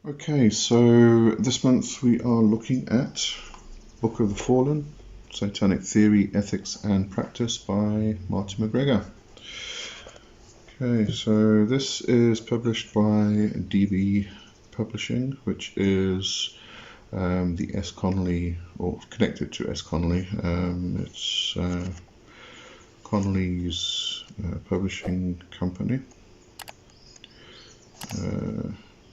Okay, so this month we are looking at Book of the Fallen, Satanic Theory, Ethics and Practice by Martin McGreggor. Okay, so this is published by DB Publishing, which is the S. Connolly, or connected to S. Connolly. It's Connolly's publishing company.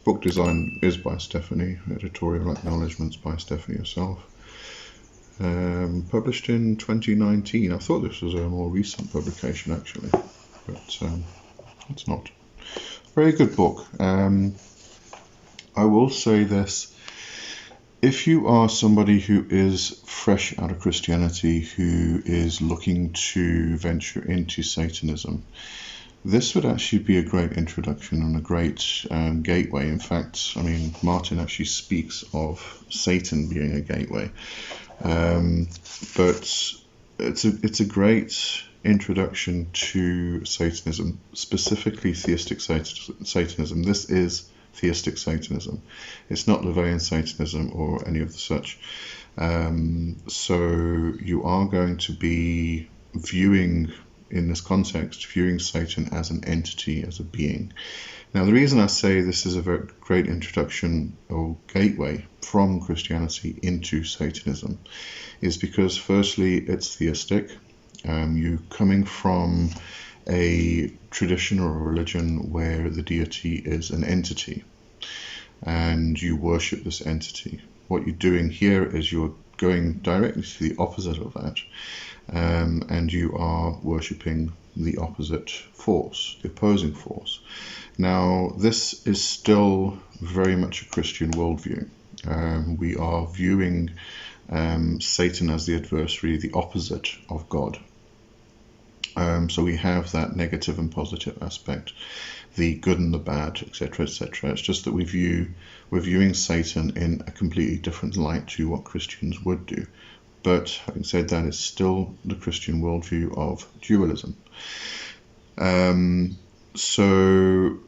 Book design is by Stephanie, editorial acknowledgements by Stephanie herself. Published in 2019. I thought this was a more recent publication actually, but it's not. Very good book. I will say this: if you are somebody who is fresh out of Christianity, who is looking to venture into Satanism, this would actually be a great introduction and a great gateway. In fact, I mean, Martin actually speaks of Satan being a gateway. But it's a great introduction to Satanism, specifically theistic Satanism. This is theistic Satanism. It's not LaVeyan Satanism or any of the such. So you are going to be viewing, in this context, viewing Satan as an entity, as a being. Now, the reason I say this is a very great introduction or gateway from Christianity into Satanism is because, firstly, it's theistic. You coming from a tradition or a religion where the deity is an entity and you worship this entity. What you're doing here is you're going directly to the opposite of that, and you are worshipping the opposite force, the opposing force. Now, this is still very much a Christian worldview. We are viewing Satan as the adversary, the opposite of God. So we have that negative and positive aspect, the good and the bad, etc., etc. It's just that we're viewing Satan in a completely different light to what Christians would do. But having said that, it's still the Christian worldview of dualism. So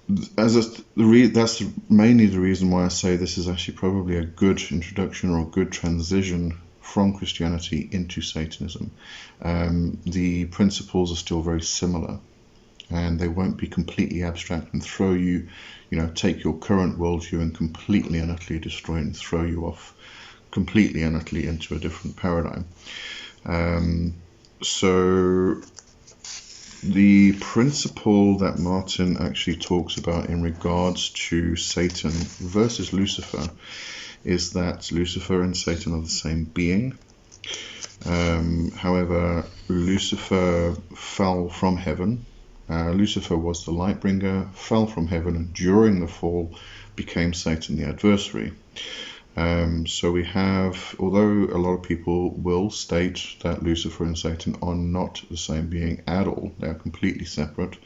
that's mainly the reason why I say this is actually probably a good introduction or a good transition from Christianity into Satanism. The principles are still very similar, and they won't be completely abstract and throw you, take your current worldview and completely and utterly destroy it and throw you off completely and utterly into a different paradigm. So the principle that Martin actually talks about in regards to Satan versus Lucifer is that Lucifer and Satan are the same being. However, Lucifer fell from heaven. Lucifer was the light bringer, fell from heaven, and during the fall became Satan the adversary. So we have, although a lot of people will state that Lucifer and Satan are not the same being at all, they are completely separate,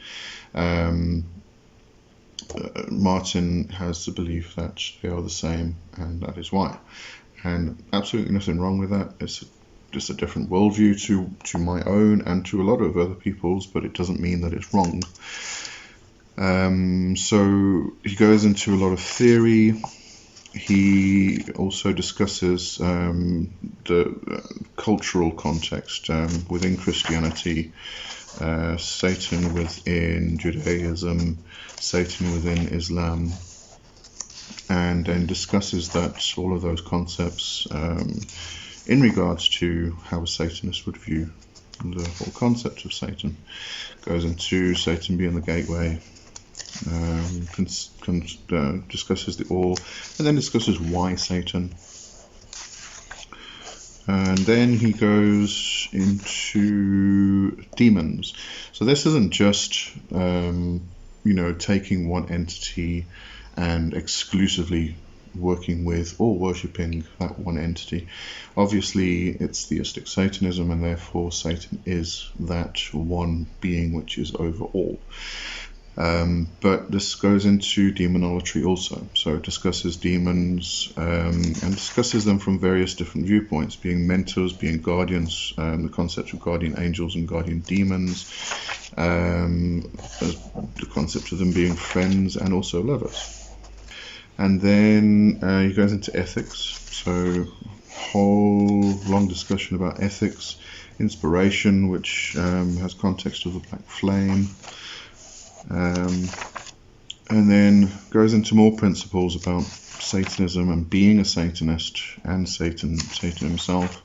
Martin has the belief that they are the same, and that is why. And absolutely nothing wrong with that. It's just a different worldview to my own and to a lot of other people's, but it doesn't mean that it's wrong. So he goes into a lot of theory. He also discusses the cultural context within Christianity, Satan within Judaism, Satan within Islam, and then discusses that all of those concepts in regards to how a Satanist would view the whole concept of Satan. Goes into Satan being the gateway, discusses the all, and then discusses why Satan. And then he goes into demons. So this isn't just taking one entity and exclusively working with or worshipping that one entity. Obviously, it's theistic Satanism, and therefore Satan is that one being which is over all. But this goes into demonolatry also. So it discusses demons and discusses them from various different viewpoints, being mentors, being guardians, the concept of guardian angels and guardian demons, the concept of them being friends and also lovers. And then he goes into ethics, so whole long discussion about ethics, inspiration, which has context of the black flame, and then goes into more principles about Satanism and being a Satanist and Satan himself,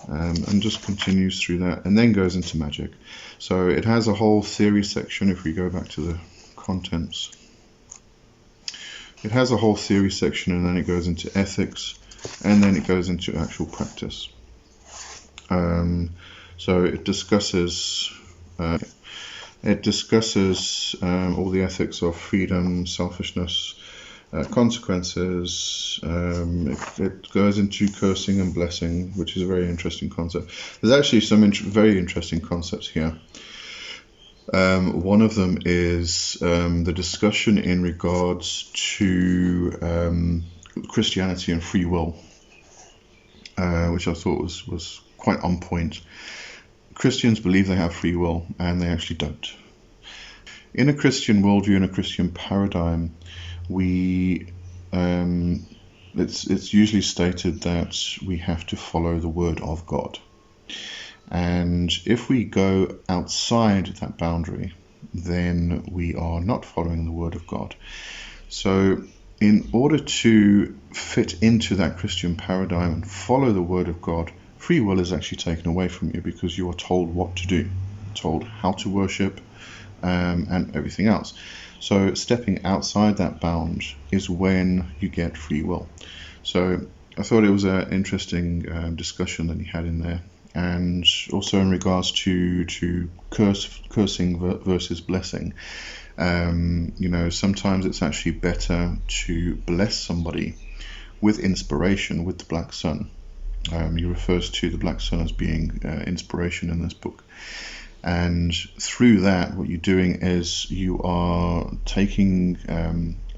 and just continues through that, and then goes into magic. So it has a whole theory section. If we go back to the contents, it has a whole theory section, and then it goes into ethics, and then it goes into actual practice. So it discusses all the ethics of freedom, selfishness, consequences. It goes into cursing and blessing, which is a very interesting concept. There's actually some very interesting concepts here. One of them is the discussion in regards to Christianity and free will, which I thought was quite on point. Christians believe they have free will, and they actually don't. In a Christian worldview, in a Christian paradigm, it's usually stated that we have to follow the word of God. And if we go outside that boundary, then we are not following the word of God. So in order to fit into that Christian paradigm and follow the word of God, free will is actually taken away from you, because you are told what to do, told how to worship, and everything else. So stepping outside that bound is when you get free will. So I thought it was an interesting discussion that he had in there. And also in regards to cursing versus blessing, sometimes it's actually better to bless somebody with inspiration, with the black sun. He refers to the black sun as being inspiration in this book. And through that, what you're doing is you are taking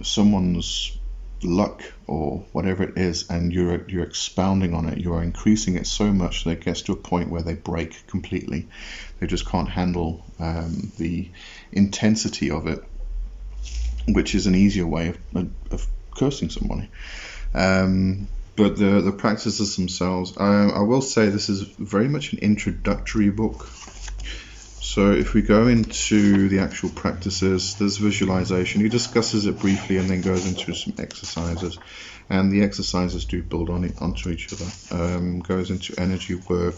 someone's luck or whatever it is, and you're expounding on it. You are increasing it so much that it gets to a point where they break completely. They just can't handle the intensity of it, which is an easier way of cursing somebody. But the practices themselves, I will say this is very much an introductory book. So if we go into the actual practices, there's visualization. He discusses it briefly and then goes into some exercises. And the exercises do build onto each other. Goes into energy work.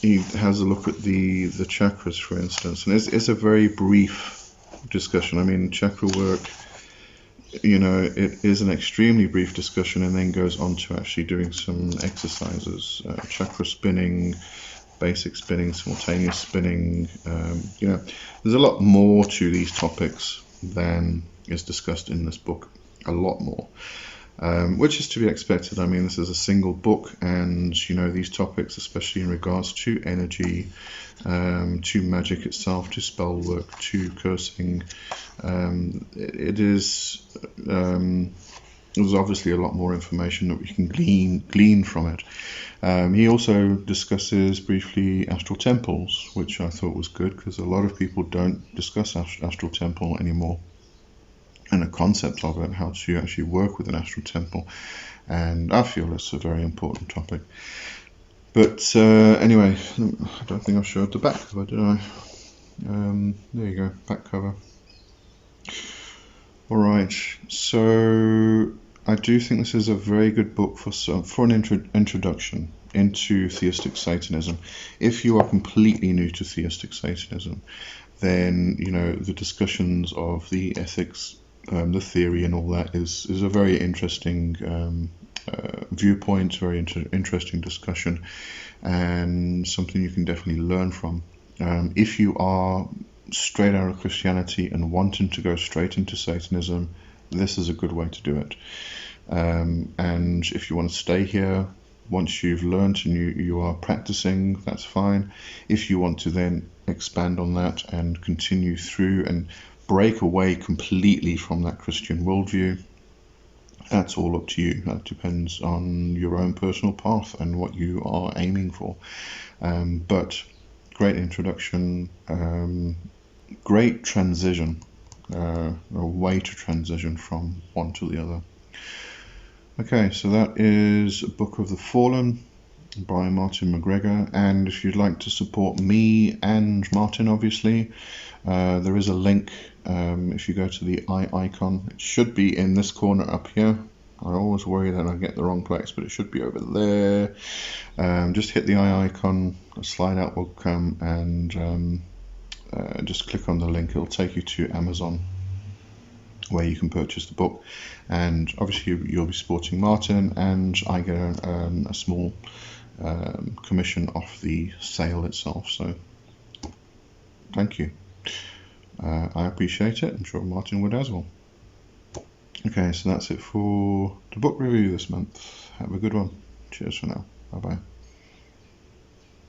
He has a look at the chakras, for instance. And it's a very brief discussion. I mean, chakra work, it is an extremely brief discussion, and then goes on to actually doing some exercises. Chakra spinning, basic spinning, simultaneous spinning. There's a lot more to these topics than is discussed in this book. A lot more, which is to be expected. I mean, this is a single book, and these topics, especially in regards to energy, to magic itself, to spell work, to cursing, there's obviously a lot more information that we can glean from it. He also discusses briefly astral temples, which I thought was good, because a lot of people don't discuss astral temple anymore, and the concept of it, how to actually work with an astral temple. And I feel it's a very important topic. But anyway, I don't think I showed the back cover, did I? There you go, back cover. Alright, so I do think this is a very good book for an introduction into theistic Satanism. If you are completely new to theistic Satanism, then the discussions of the ethics, the theory, and all that is a very interesting viewpoint, very interesting discussion, and something you can definitely learn from. If you are straight out of Christianity and wanting to go straight into Satanism, this is a good way to do it. And if you want to stay here, once you've learned and you are practicing, that's fine. If you want to then expand on that and continue through and break away completely from that Christian worldview, that's all up to you. That depends on your own personal path and what you are aiming for. But great introduction, great transition a way to transition from one to the other. Okay, so that is Book of the Fallen by Martin McGreggor, and if you'd like to support me and Martin, obviously, there is a link. If you go to the eye icon, it should be in this corner up here. I always worry that I get the wrong place, but it should be over there. Just hit the eye icon, a slide out will come, and just click on the link. It'll take you to Amazon, where you can purchase the book, and obviously you'll be supporting Martin, and I get a small commission off the sale itself. So thank you. I appreciate it. I'm sure Martin would as well. Okay, so that's it for the book review this month. Have a good one. Cheers for now. Bye bye.